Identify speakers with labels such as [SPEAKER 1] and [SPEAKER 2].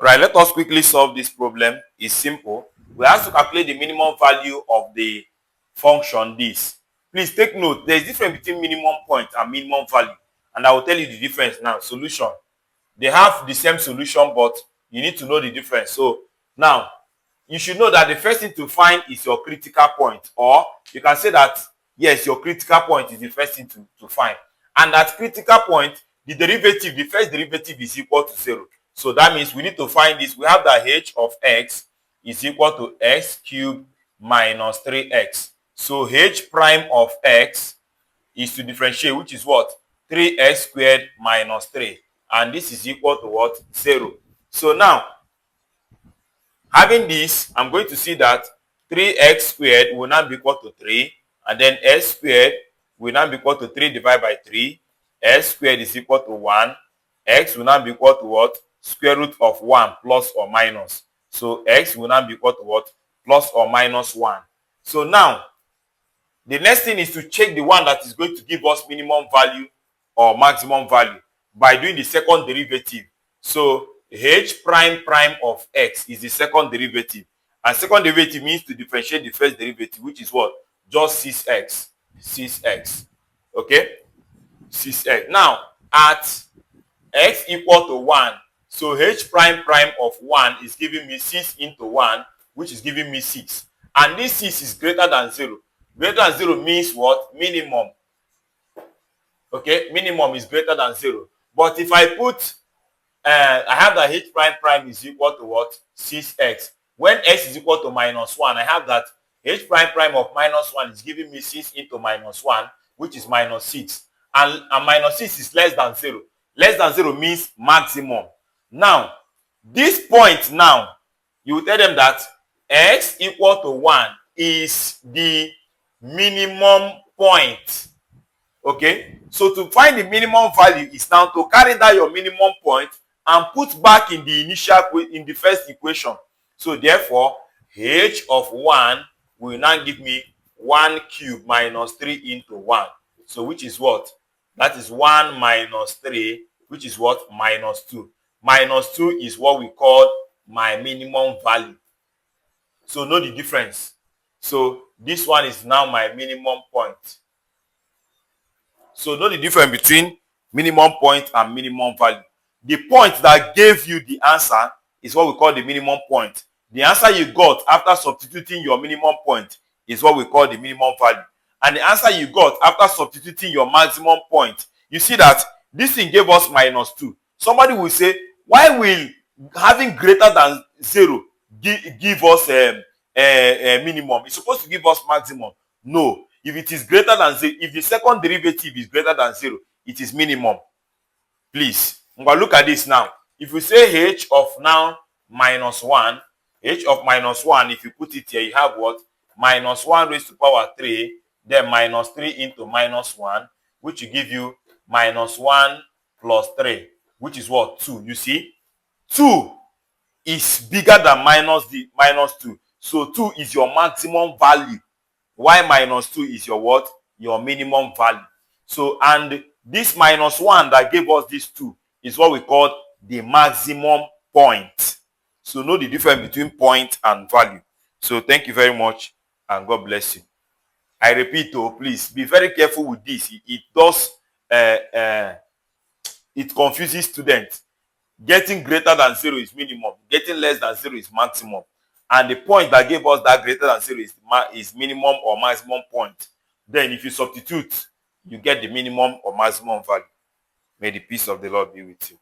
[SPEAKER 1] Right, let us quickly solve this problem. It's simple. We have to calculate the minimum value of the function this. Please take note, there is difference between minimum point and minimum value. And I will tell you the difference now. Solution. They have the same solution, but you need to know the difference. So now, you should know that the first thing to find is your critical point. Or you can say that, yes, your critical point is the first thing to find. And at critical point, the derivative, the first derivative is equal to 0. So that means we need to find this. We have that h of x is equal to x cubed minus 3x. So h prime of x is to differentiate, which is what? 3x squared minus 3. And this is equal to what? 0. So now, having this, I'm going to see that 3x squared will now be equal to 3. And then s squared will now be equal to 3 divided by 3. S squared is equal to 1. X will now be equal to what? Square root of 1 plus or minus. So x will now be equal to what? Plus or minus 1. So now, the next thing is to check the one that is going to give us minimum value or maximum value by doing the second derivative. So h prime prime of x is the second derivative. And second derivative means to differentiate the first derivative, which is what? Just 6x. 6x. Okay? 6x. Now, at x equal to 1, so h prime prime of 1 is giving me 6 into 1, which is giving me 6. And this 6 is greater than 0. Greater than 0 means what? Minimum. Okay? Minimum is greater than 0. But if I put, I have that h prime prime is equal to what? 6x. When x is equal to minus 1, I have that h prime prime of minus 1 is giving me 6 into minus 1, which is minus 6. And minus 6 is less than 0. Less than 0 means maximum. Now, this point now, you will tell them that x equal to 1 is the minimum point. Okay? So to find the minimum value is now to carry down your minimum point and put back in the first equation. So therefore, h of 1 will now give me 1 cube minus 3 into 1. So which is what? That is 1 minus 3, which is what? Minus 2. Minus 2 is what we call my minimum value. So know the difference. So this one is now my minimum point. So know the difference between minimum point and minimum value. The point that gave you the answer is what we call the minimum point. The answer you got after substituting your minimum point is what we call the minimum value. And the answer you got after substituting your maximum point, you see that this thing gave us minus 2. Somebody will say, why will having greater than 0 give us a minimum? It's supposed to give us maximum. No. If it is greater than 0, if the second derivative is greater than 0, it is minimum. Please, look at this now. If we say h of now minus 1, h of minus 1, if you put it here, you have what? Minus 1 raised to power 3, then minus 3 into minus 1, which will give you minus 1 plus 3, which is what? 2. You see? 2 is bigger than minus 2. So 2 is your maximum value. Why minus 2 is your what? Your minimum value. So, and this minus 1 that gave us this 2 is what we call the maximum point. So know the difference between point and value. So thank you very much and God bless you. I repeat, please be very careful with this. It confuses students. Getting greater than 0 is minimum. Getting less than 0 is maximum. And the point that gave us that greater than 0 is minimum or maximum point. Then if you substitute, you get the minimum or maximum value. May the peace of the Lord be with you.